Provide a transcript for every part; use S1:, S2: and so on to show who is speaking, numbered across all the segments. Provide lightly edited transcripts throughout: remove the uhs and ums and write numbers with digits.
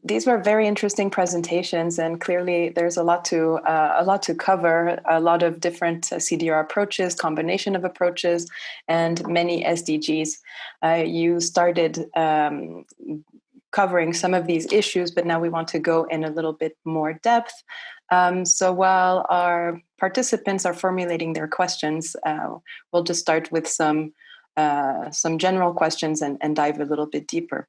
S1: These were very interesting presentations, and clearly there's a lot to cover. A lot of different CDR approaches, combination of approaches, and many SDGs. You started covering some of these issues, but now we want to go in a little bit more depth. So while our participants are formulating their questions, we'll just start with some general questions and dive a little bit deeper.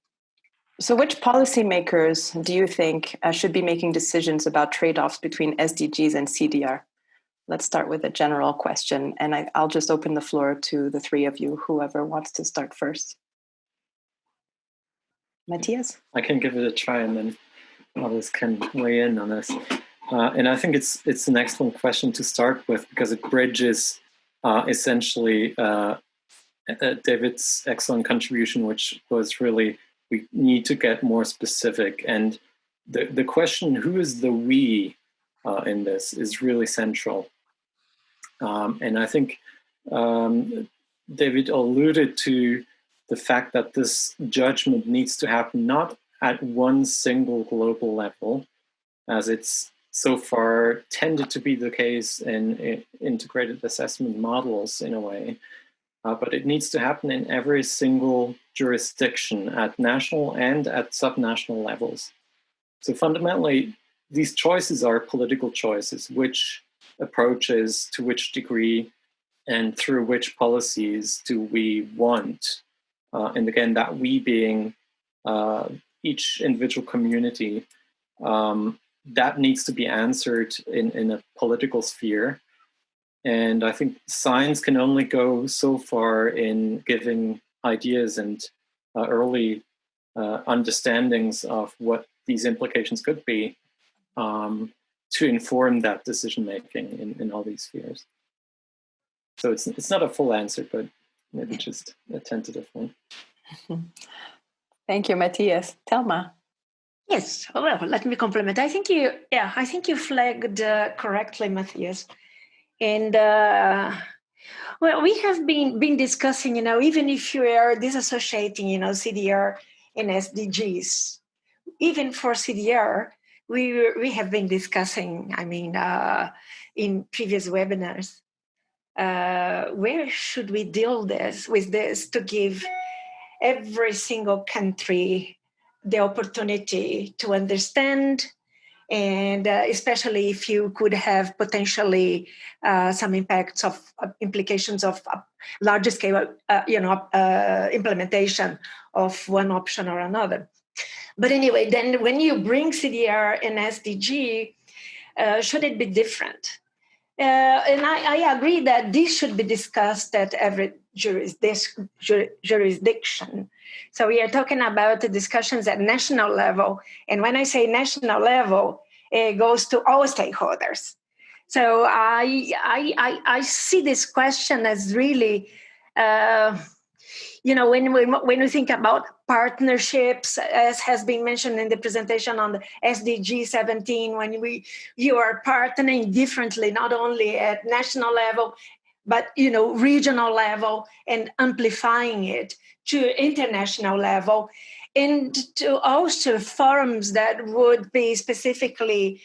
S1: So which policymakers do you think should be making decisions about trade-offs between SDGs and CDR? Let's start with a general question, and I'll just open the floor to the three of you, whoever wants to start first. Matthias?
S2: I can give it a try, and then others can weigh in on this. And I think it's an excellent question to start with, because it bridges essentially David's excellent contribution, which was really, we need to get more specific. And the question, who is the we in this, is really central. And I think David alluded to the fact that this judgment needs to happen not at one single global level, as it's so far tended to be the case in integrated assessment models in a way, but it needs to happen in every single jurisdiction at national and at subnational levels. So fundamentally, these choices are political choices, which approaches, to which degree, and through which policies do we want? And again, that we being each individual community, that needs to be answered in a political sphere. And I think science can only go so far in giving ideas and early understandings of what these implications could be to inform that decision-making in all these spheres. So it's not a full answer, but maybe just a tentative one.
S1: Thank you, Matthias. Thelma?
S3: Yes, well, let me complement. I think you flagged correctly, Matthias. And well, we have been discussing, even if you are disassociating, CDR and SDGs, even for CDR, we have been discussing, in previous webinars, where should we deal with this to give every single country the opportunity to understand, and especially if you could have potentially some implications of larger scale, implementation of one option or another. But anyway, then when you bring CDR and SDG, should it be different? And I agree that this should be discussed at every jurisdiction. So we are talking about the discussions at national level. And when I say national level, it goes to all stakeholders. So I see this question as really, when we think about partnerships, as has been mentioned in the presentation on the SDG 17, when you are partnering differently, not only at national level, but regional level, and amplifying it to international level, and to also forums that would be specifically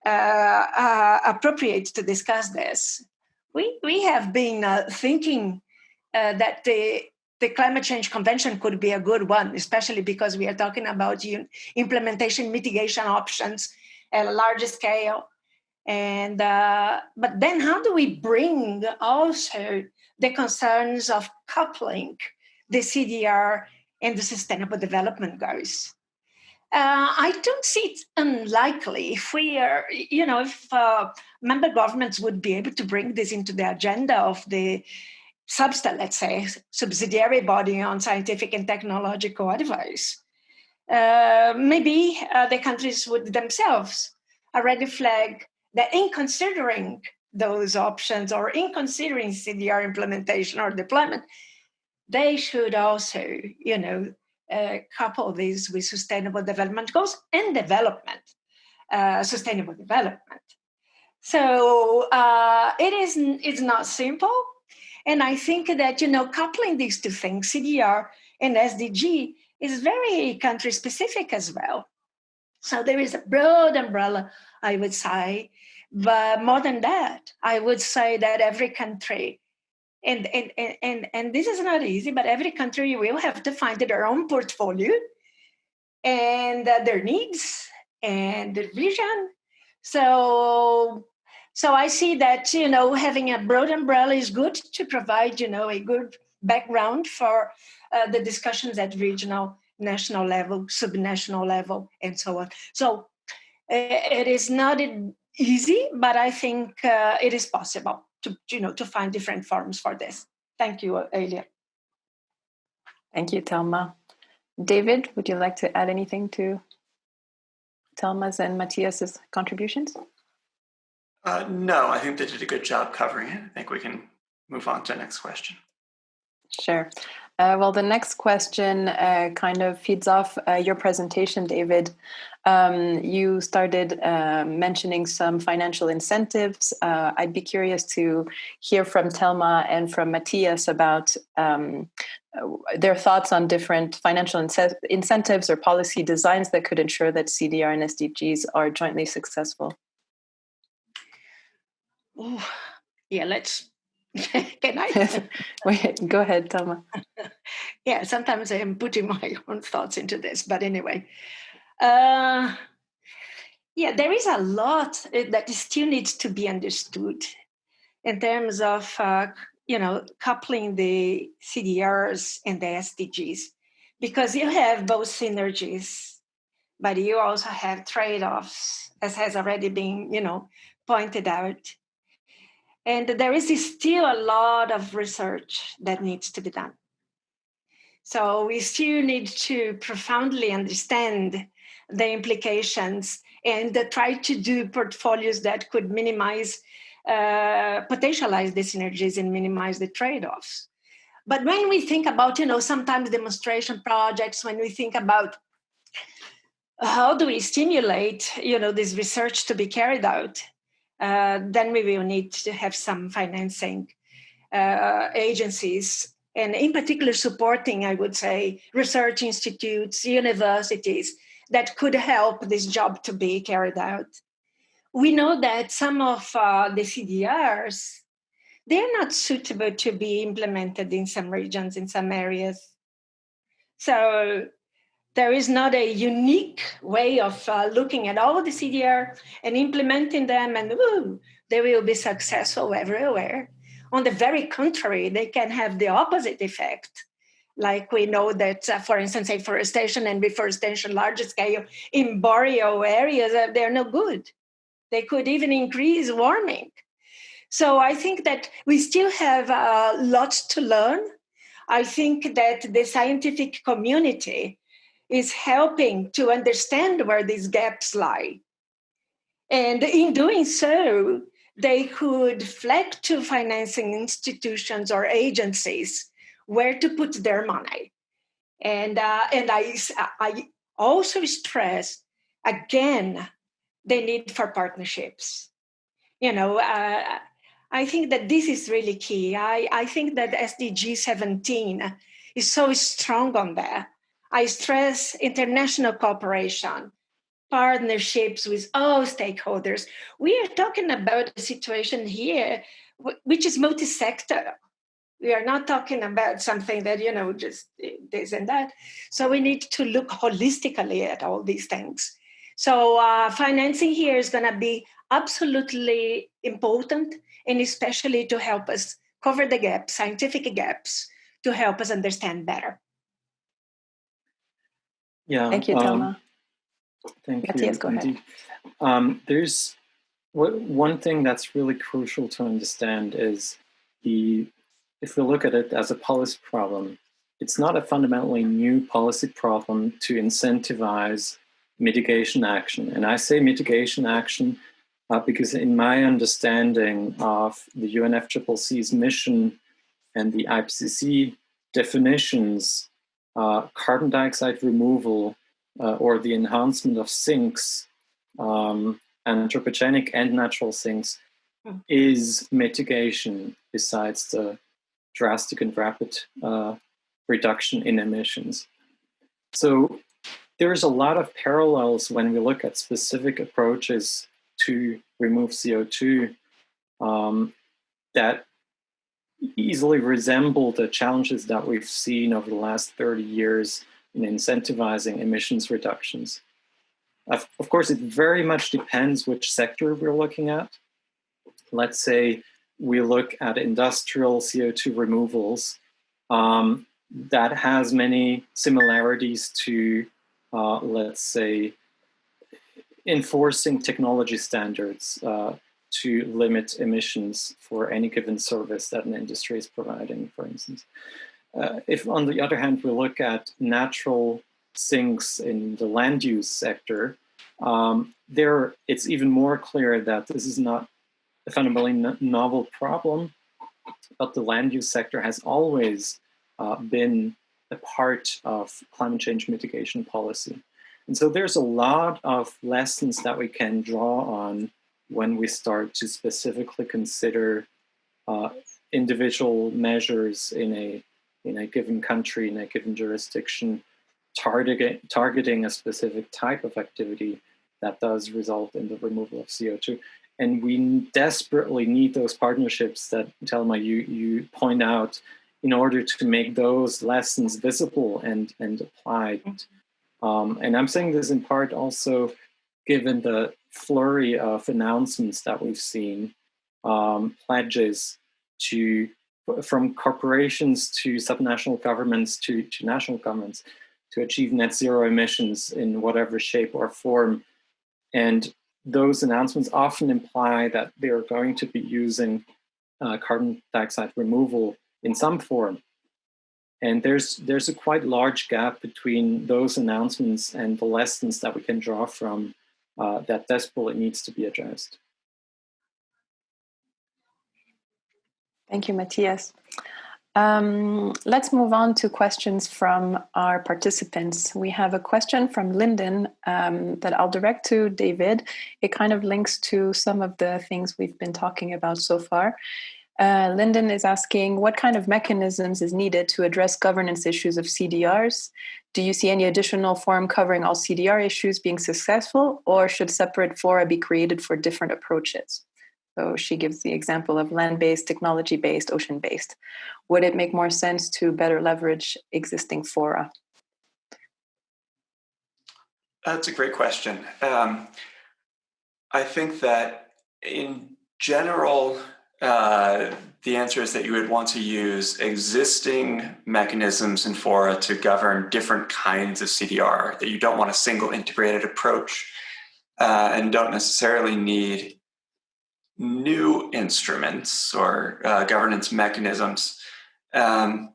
S3: appropriate to discuss this. We have been thinking that the Climate Change Convention could be a good one, especially because we are talking about implementation mitigation options at a larger scale. And but then how do we bring also the concerns of coupling the CDR and the Sustainable Development Goals? I don't see it unlikely if we are, if member governments would be able to bring this into the agenda of the SBSTA, let's say, subsidiary body on scientific and technological advice. Maybe the countries would themselves already flag that in considering those options, or in considering CDR implementation or deployment, they should also, couple these with sustainable development goals and sustainable development. So it's not simple. And I think that, coupling these two things, CDR and SDG, is very country specific as well. So there is a broad umbrella, I would say. But more than that, I would say that every country, and this is not easy, but every country will have to find their own portfolio and their needs and the vision. So I see that, having a broad umbrella is good to provide, a good background for the discussions at regional, national level, subnational level, and so on. So it is not easy, but I think it is possible to find different forms for this. Thank you, Elia.
S1: Thank you, Thelma. David, would you like to add anything to Thelma's and Matthias's contributions?
S4: No, I think they did a good job covering it. I think we can move on to the next question.
S1: Sure. Well, the next question kind of feeds off your presentation, David. You started mentioning some financial incentives. I'd be curious to hear from Thelma and from Matthias about their thoughts on different financial incentives or policy designs that could ensure that CDR and SDGs are jointly successful.
S3: Oh, yeah, let's... Can I?
S1: Wait, go ahead, Thelma.
S3: Yeah, sometimes I am putting my own thoughts into this, but anyway. Yeah, there is a lot that still needs to be understood in terms of, coupling the CDRs and the SDGs, because you have both synergies, but you also have trade-offs, as has already been, pointed out. And there is still a lot of research that needs to be done. So we still need to profoundly understand the implications and try to do portfolios that could minimize, potentialize the synergies and minimize the trade-offs. But when we think about, sometimes demonstration projects, when we think about how do we stimulate, this research to be carried out, then we will need to have some financing agencies, and in particular supporting, I would say, research institutes, universities that could help this job to be carried out. We know that some of the CDRs, they're not suitable to be implemented in some regions, in some areas. So there is not a unique way of looking at all the CDR and implementing them, and they will be successful everywhere. On the very contrary, they can have the opposite effect. Like we know that, for instance, afforestation and reforestation, large scale in boreal areas, they're no good. They could even increase warming. So I think that we still have lots to learn. I think that the scientific community is helping to understand where these gaps lie. And in doing so, they could flag to financing institutions or agencies where to put their money. And I also stress, again, the need for partnerships. I think that this is really key. I think that SDG 17 is so strong on that. I stress international cooperation, partnerships with all stakeholders. We are talking about a situation here which is multi-sector. We are not talking about something that, just this and that. So we need to look holistically at all these things. So financing here is going to be absolutely important, and especially to help us cover the gaps, scientific gaps, to help us understand better.
S1: Yeah. Thank you, Thelma.
S2: Thank
S1: Matthias,
S2: you.
S1: go ahead.
S2: There's one thing that's really crucial to understand is if we look at it as a policy problem, it's not a fundamentally new policy problem to incentivize mitigation action. And I say mitigation action because in my understanding of the UNFCCC's mission and the IPCC definitions, carbon dioxide removal or the enhancement of sinks, anthropogenic and natural sinks, is mitigation besides the drastic and rapid reduction in emissions. So there's a lot of parallels when we look at specific approaches to remove CO2 that easily resemble the challenges that we've seen over the last 30 years in incentivizing emissions reductions. Of course, it very much depends which sector we're looking at. Let's say we look at industrial CO2 removals. That has many similarities to, let's say, enforcing technology standards to limit emissions for any given service that an industry is providing, for instance. If, on the other hand, we look at natural sinks in the land use sector, it's even more clear that this is not a fundamentally novel problem, but the land use sector has always been a part of climate change mitigation policy. And so there's a lot of lessons that we can draw on when we start to specifically consider individual measures in a given country, in a given jurisdiction, targeting a specific type of activity that does result in the removal of CO2. And we desperately need those partnerships that, Thelma, you point out in order to make those lessons visible and applied. And I'm saying this in part also given the flurry of announcements that we've seen, pledges from corporations to subnational governments to national governments to achieve net zero emissions in whatever shape or form. And those announcements often imply that they are going to be using carbon dioxide removal in some form. And there's a quite large gap between those announcements and the lessons that we can draw from that desperately needs to be addressed.
S1: Thank you, Matthias. Let's move on to questions from our participants. We have a question from Lyndon that I'll direct to David. It kind of links to some of the things we've been talking about so far. Lyndon is asking, what kind of mechanisms is needed to address governance issues of CDRs? Do you see any additional forum covering all CDR issues being successful, or should separate fora be created for different approaches? So she gives the example of land-based, technology-based, ocean-based. Would it make more sense to better leverage existing fora?
S4: That's a great question. I think that in general, the answer is that you would want to use existing mechanisms in fora to govern different kinds of CDR, that you don't want a single integrated approach and don't necessarily need new instruments or governance mechanisms. The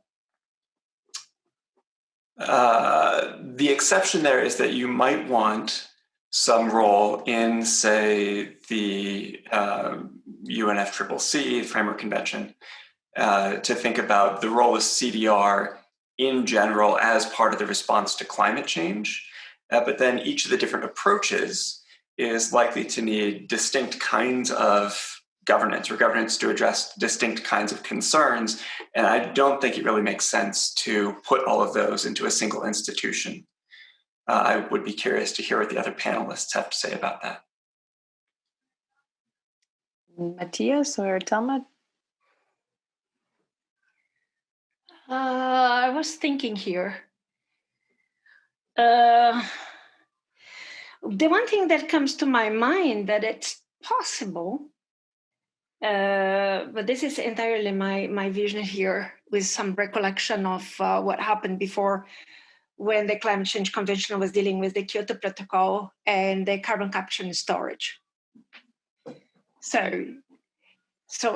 S4: exception there is that you might want some role in, say, the UNFCCC, the Framework Convention, to think about the role of CDR in general as part of the response to climate change. But then each of the different approaches is likely to need distinct kinds of governance, or governance to address distinct kinds of concerns. And I don't think it really makes sense to put all of those into a single institution. I would be curious to hear what the other panelists have to say about that.
S1: Matthias or Thelma?
S3: I was thinking here. The one thing that comes to my mind that it's possible, but this is entirely my vision here with some recollection of what happened before when the Climate Change Convention was dealing with the Kyoto Protocol and the carbon capture and storage. So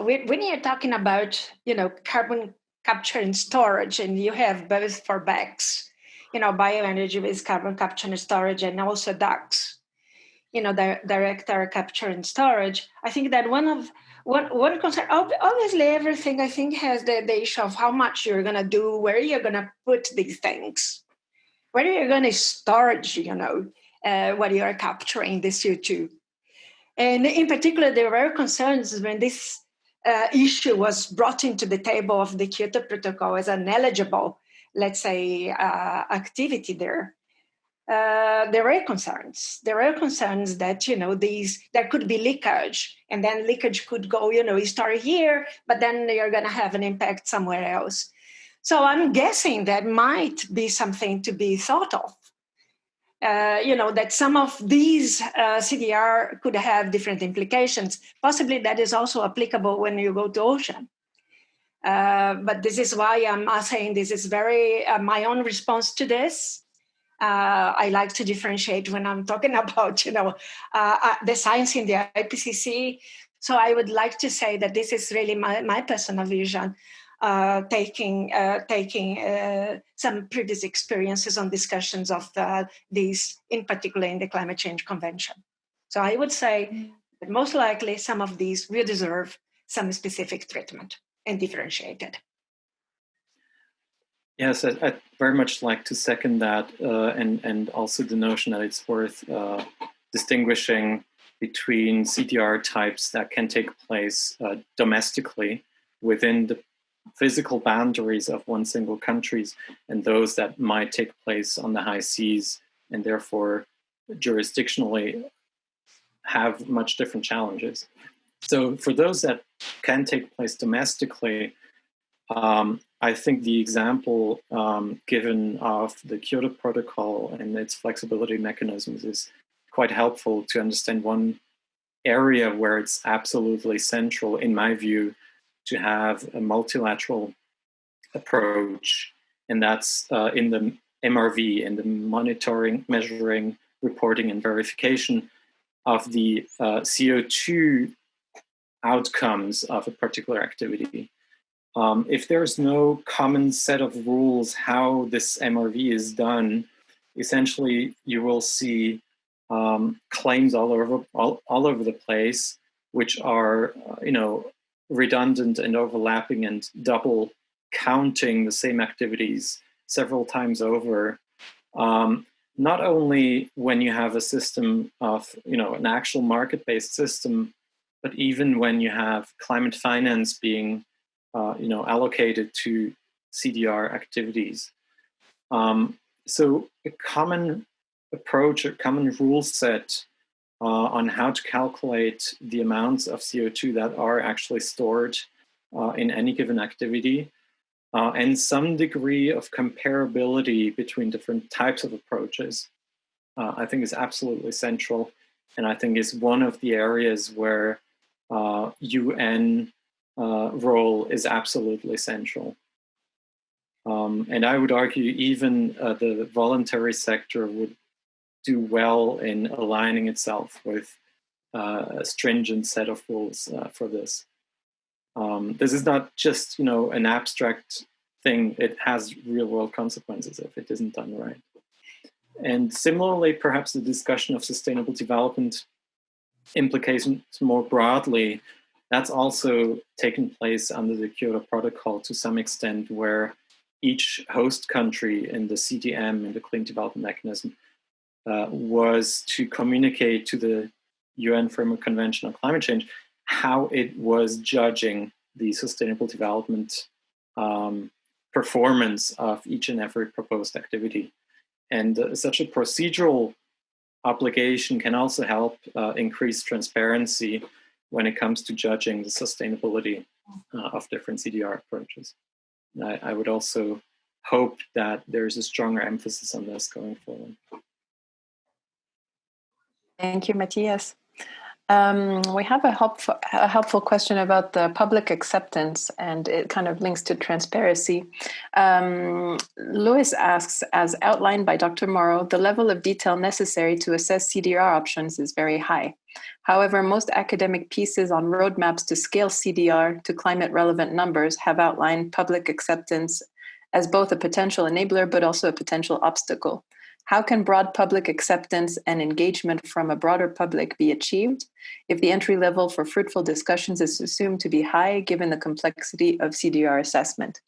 S3: when you're talking about, carbon capture and storage, and you have both for BECCS, bioenergy with carbon capture and storage, and also DACs, direct air capture and storage. I think that one concern, obviously everything I think has the issue of how much you're going to do, where you're going to put these things, where you're going to storage, what you are capturing, the CO2. And in particular, there were concerns when this issue was brought into the table of the Kyoto Protocol as an eligible, let's say, activity there. there are concerns. There are concerns that, there could be leakage, and then leakage could go, you start here, but then you're going to have an impact somewhere else. So I'm guessing that might be something to be thought of. That some of these CDR could have different implications. Possibly that is also applicable when you go to ocean. But this is why I'm saying this is very my own response to this. I like to differentiate when I'm talking about, the science in the IPCC. So I would like to say that this is really my personal vision, taking some previous experiences on discussions of these, in particular in the Climate Change Convention. So I would say that most likely some of these will deserve some specific treatment and differentiated.
S2: Yes, I'd very much like to second that, and also the notion that it's worth distinguishing between CDR types that can take place domestically within the physical boundaries of one single country, and those that might take place on the high seas and therefore jurisdictionally have much different challenges. So for those that can take place domestically, I think the example given of the Kyoto Protocol and its flexibility mechanisms is quite helpful to understand one area where it's absolutely central, in my view, to have a multilateral approach, and that's in the MRV, in the monitoring, measuring, reporting, and verification of the CO2 outcomes of a particular activity. If there's no common set of rules how this MRV is done, essentially you will see claims all over the place, which are redundant and overlapping and double counting the same activities several times over. Not only when you have a system of an actual market-based system, but even when you have climate finance being allocated to CDR activities. So a common approach, a common rule set on how to calculate the amounts of CO2 that are actually stored in any given activity, and some degree of comparability between different types of approaches, I think is absolutely central, and I think is one of the areas where UN role is absolutely central. And I would argue even the voluntary sector would do well in aligning itself with a stringent set of rules for this. This is not just an abstract thing. It has real world consequences if it isn't done right. And similarly, perhaps the discussion of sustainable development implications more broadly, that's also taken place under the Kyoto Protocol to some extent, where each host country in the CDM and the Clean Development Mechanism was to communicate to the UN Framework Convention on Climate Change how it was judging the sustainable development performance of each and every proposed activity. And such a procedural obligation can also help increase transparency when it comes to judging the sustainability of different CDR approaches. I would also hope that there's a stronger emphasis on this going forward.
S1: Thank you, Matthias. We have a helpful question about the public acceptance, and it kind of links to transparency. Louis asks, as outlined by Dr. Morrow, the level of detail necessary to assess CDR options is very high. However, most academic pieces on roadmaps to scale CDR to climate relevant numbers have outlined public acceptance as both a potential enabler, but also a potential obstacle. How can broad public acceptance and engagement from a broader public be achieved if the entry level for fruitful discussions is assumed to be high given the complexity of CDR assessment?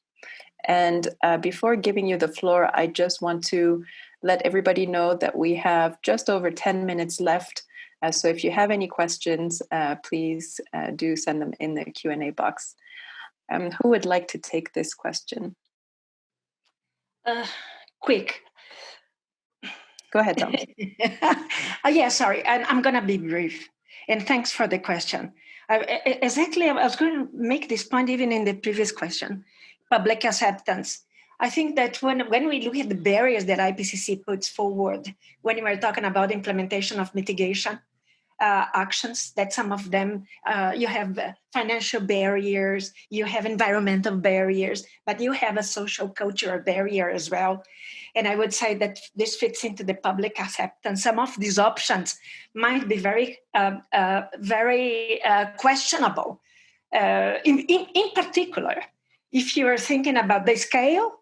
S1: And before giving you the floor, I just want to let everybody know that we have just over 10 minutes left. So if you have any questions, please do send them in the Q&A box. Who would like to take this question?
S3: Quick.
S1: Go ahead, Thelma.
S3: Yeah, sorry. And I'm going to be brief. And thanks for the question. Exactly, I was going to make this point even in the previous question, public acceptance. I think that when we look at the barriers that IPCC puts forward, when we're talking about implementation of mitigation actions, that some of them, you have financial barriers, you have environmental barriers, but you have a social cultural barrier as well. And I would say that this fits into the public acceptance. Some of these options might be very questionable. In particular, if you are thinking about the scale,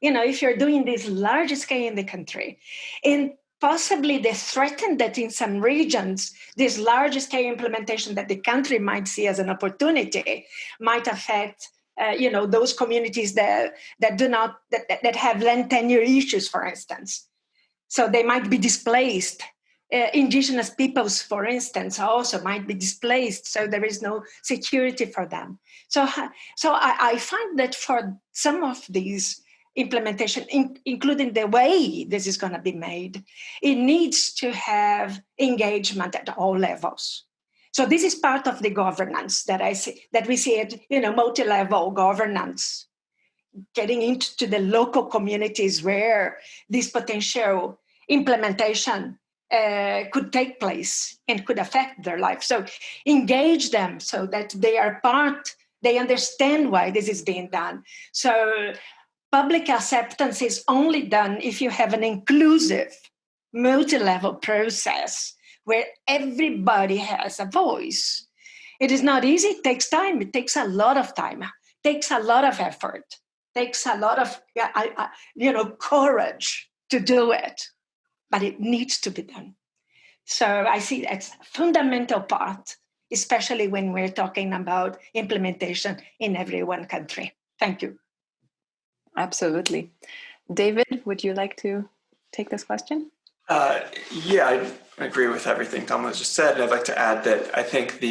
S3: if you're doing this large scale in the country, and possibly the threat that in some regions, this large scale implementation that the country might see as an opportunity might affect those communities that have land tenure issues, for instance. So they might be displaced. Indigenous peoples, for instance, also might be displaced. So there is no security for them. So I find that for some of these implementation, including the way this is going to be made, it needs to have engagement at all levels. So this is part of the governance that we see it, multi-level governance, getting into the local communities where this potential implementation could take place and could affect their life. So engage them so that they are part, they understand why this is being done. So public acceptance is only done if you have an inclusive, multi-level process where everybody has a voice. It is not easy. It takes time. It takes a lot of time. It takes a lot of effort. It takes a lot of courage to do it, but it needs to be done. So I see that's a fundamental part, especially when we're talking about implementation in every one country. Thank you.
S1: Absolutely. David, would you like to take this question?
S4: Yeah, I agree with everything Thelma just said. And I'd like to add that I think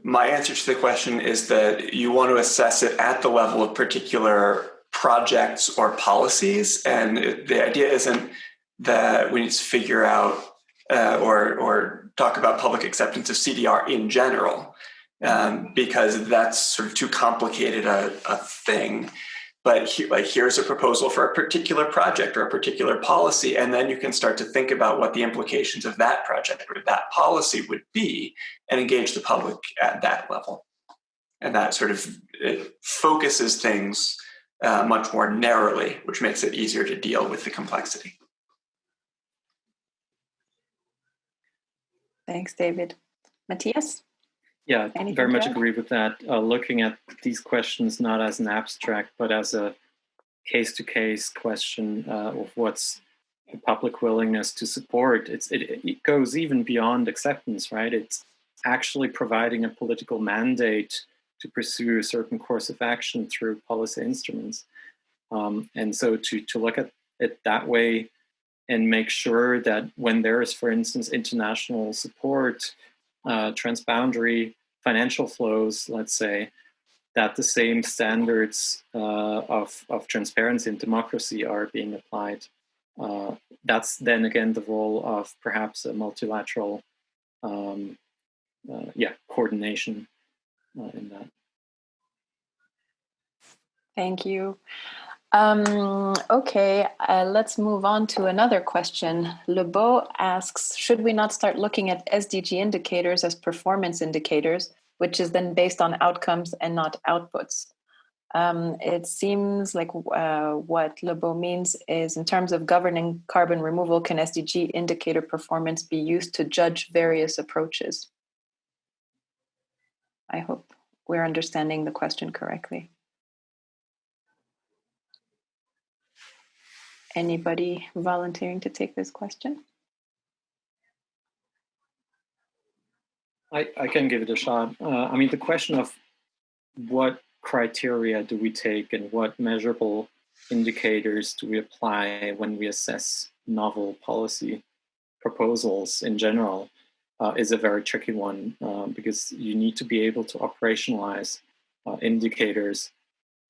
S4: my answer to the question is that you want to assess it at the level of particular projects or policies. And the idea isn't that we need to figure out or talk about public acceptance of CDR in general, because that's sort of too complicated a thing. But here's a proposal for a particular project or a particular policy, and then you can start to think about what the implications of that project or that policy would be and engage the public at that level. And that sort of focuses things much more narrowly, which makes it easier to deal with the complexity.
S1: Thanks, David. Matthias?
S2: Yeah, very much agree with that. Looking at these questions not as an abstract, but as a case-to-case question of what's the public willingness to support. It goes even beyond acceptance, right? It's actually providing a political mandate to pursue a certain course of action through policy instruments. And so to look at it that way and make sure that when there is, for instance, international support, transboundary financial flows, let's say, that the same standards of transparency and democracy are being applied. That's then again the role of perhaps a multilateral coordination in that.
S1: Thank you. Okay, let's move on to another question. Lebeau asks, should we not start looking at SDG indicators as performance indicators, which is then based on outcomes and not outputs? It seems like what Lebeau means is, in terms of governing carbon removal, can SDG indicator performance be used to judge various approaches? I hope we're understanding the question correctly. Anybody volunteering to take this question?
S2: I can give it a shot. I mean, the question of what criteria do we take and what measurable indicators do we apply when we assess novel policy proposals in general is a very tricky one, because you need to be able to operationalize indicators,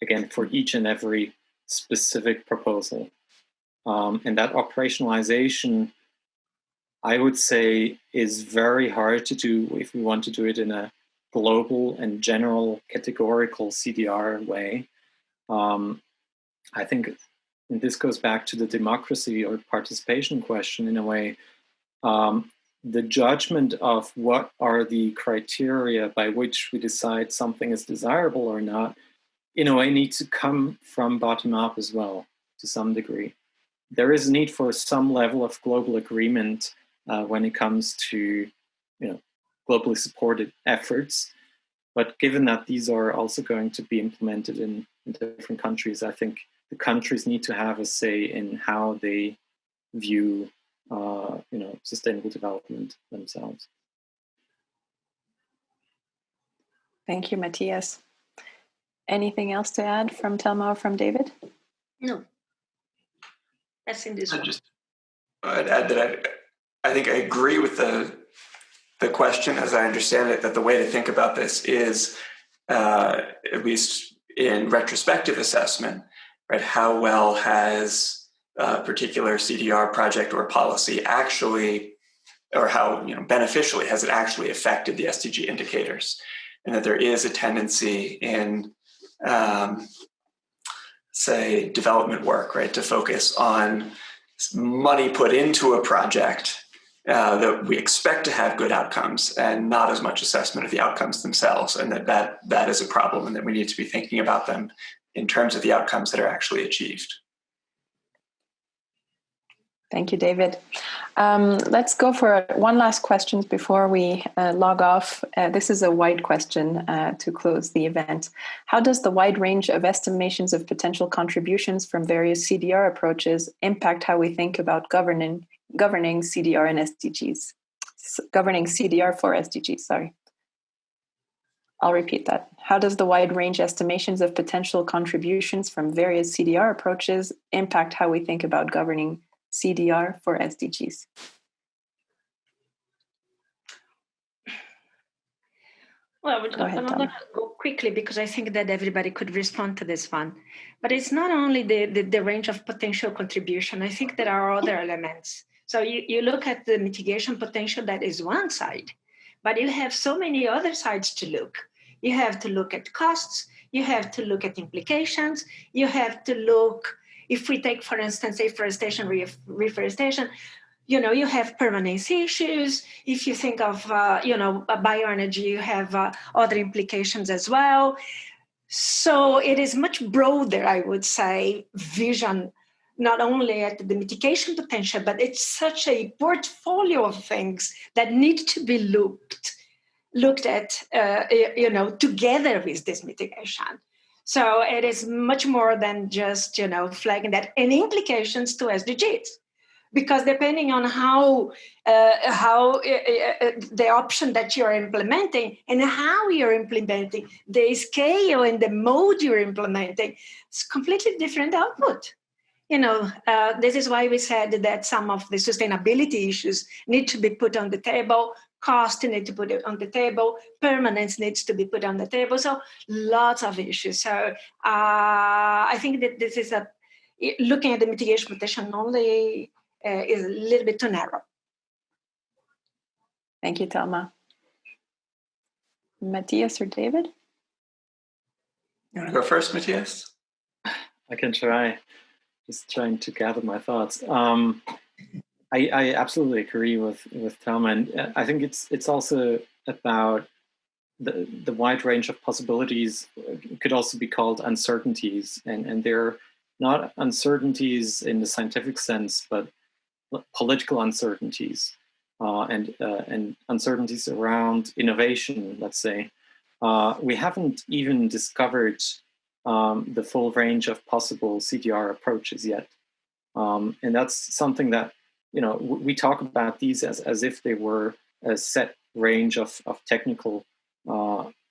S2: again, for each and every specific proposal. And that operationalization, I would say, is very hard to do if we want to do it in a global and general categorical CDR way. I think, and this goes back to the democracy or participation question in a way, the judgment of what are the criteria by which we decide something is desirable or not, in a way, needs to come from bottom up as well, to some degree. There is a need for some level of global agreement when it comes to, globally supported efforts. But given that these are also going to be implemented in different countries, I think the countries need to have a say in how they view, sustainable development themselves.
S1: Thank you, Matthias. Anything else to add from Thelma or from David?
S3: No. That's in this one.
S4: I'd add that I think I agree with the question as I understand it, that the way to think about this is, at least in retrospective assessment, right? How well has a particular CDR project or policy actually, or how beneficially has it actually affected the SDG indicators? And that there is a tendency in, say, development work, right, to focus on money put into a project that we expect to have good outcomes and not as much assessment of the outcomes themselves, and that is a problem and that we need to be thinking about them in terms of the outcomes that are actually achieved.
S1: Thank you, David. Let's go for one last question before we log off. This is a wide question to close the event. How does the wide range of estimations of potential contributions from various CDR approaches impact how we think about governing CDR and SDGs? Governing CDR for SDGs, sorry. I'll repeat that. How does the wide range estimations of potential contributions from various CDR approaches impact how we think about governing CDR for SDGs?
S3: Well, I'm going to go quickly because I think that everybody could respond to this one. But it's not only the range of potential contribution. I think there are other elements. So you look at the mitigation potential, that is one side, but you have so many other sides to look. You have to look at costs. You have to look at implications. You have to look, if we take, for instance, afforestation, reforestation, you have permanence issues. If you think of, bioenergy, you have other implications as well. So it is much broader, I would say, vision, not only at the mitigation potential, but it's such a portfolio of things that need to be looked at, together with this mitigation. So it is much more than just, flagging that, and implications to SDGs. Because depending on how the option that you're implementing and how you're implementing, the scale and the mode you're implementing, it's completely different output. This is why we said that some of the sustainability issues need to be put on the table, cost need to put it on the table, permanence needs to be put on the table. So lots of issues. So I think that this is looking at the mitigation potential only is a little bit too narrow.
S1: Thank you, Thelma. Matthias or David?
S4: You want to go first, Matthias?
S2: I can try. Just trying to gather my thoughts. I absolutely agree with Thelma, and I think it's also about the wide range of possibilities. Could also be called uncertainties, and they're not uncertainties in the scientific sense, but political uncertainties and uncertainties around innovation. Let's say we haven't even discovered the full range of possible CDR approaches yet, and that's something that we talk about these as if they were a set range of technical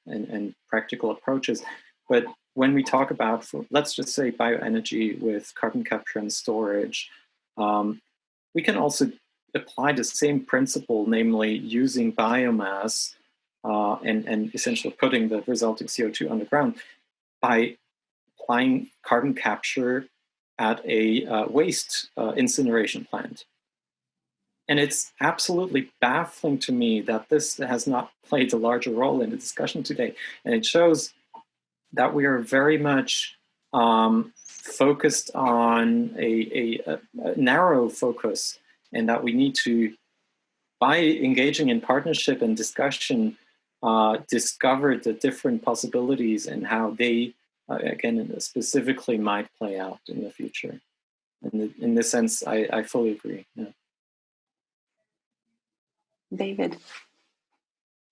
S2: and practical approaches. But when we talk about, let's just say, bioenergy with carbon capture and storage, we can also apply the same principle, namely using biomass and essentially putting the resulting CO2 on the ground by applying carbon capture at a waste incineration plant. And it's absolutely baffling to me that this has not played a larger role in the discussion today. And it shows that we are very much focused on a narrow focus, and that we need to, by engaging in partnership and discussion, discover the different possibilities and how they, again, specifically might play out in the future. And in this sense, I fully agree. Yeah.
S1: David.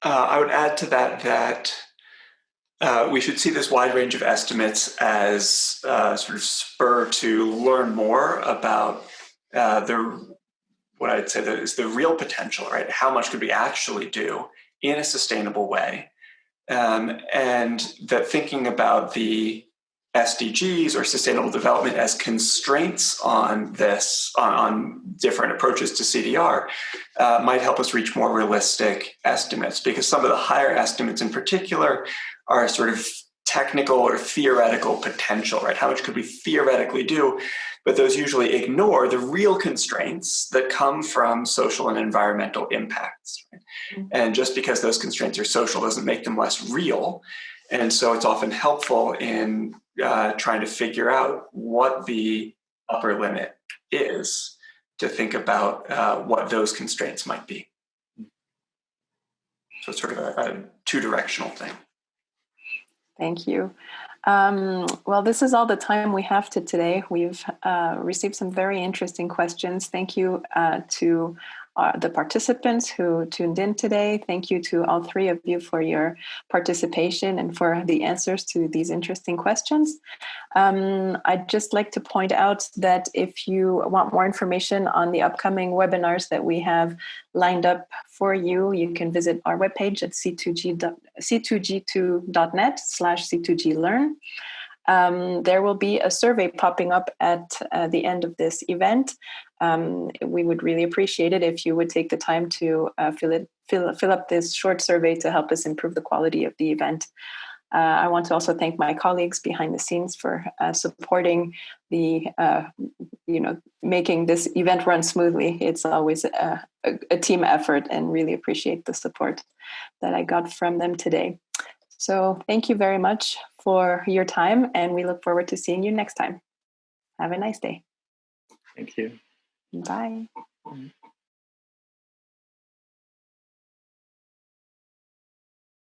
S4: I would add to that we should see this wide range of estimates as sort of spur to learn more about what I'd say is the real potential, right? How much could we actually do in a sustainable way? And that thinking about the SDGs or sustainable development as constraints on this, on different approaches to CDR, might help us reach more realistic estimates, because some of the higher estimates in particular are sort of technical or theoretical potential, right? How much could we theoretically do? But those usually ignore the real constraints that come from social and environmental impacts. Right? Mm-hmm. And just because those constraints are social doesn't make them less real. And so it's often helpful in trying to figure out what the upper limit is to think about what those constraints might be. So it's sort of a two-directional thing.
S1: Thank you. Well, this is all the time we have today. We've received some very interesting questions. Thank you to the participants who tuned in today. Thank you to all three of you for your participation and for the answers to these interesting questions. I'd just like to point out that if you want more information on the upcoming webinars that we have lined up for you, you can visit our webpage at c2g2.net/C2GLearn. There will be a survey popping up at the end of this event. We would really appreciate it if you would take the time to fill up this short survey to help us improve the quality of the event. I want to also thank my colleagues behind the scenes for supporting the, making this event run smoothly. It's always a team effort, and really appreciate the support that I got from them today. So thank you very much for your time, and we look forward to seeing you next time. Have a nice day.
S2: Thank you.
S1: Bye.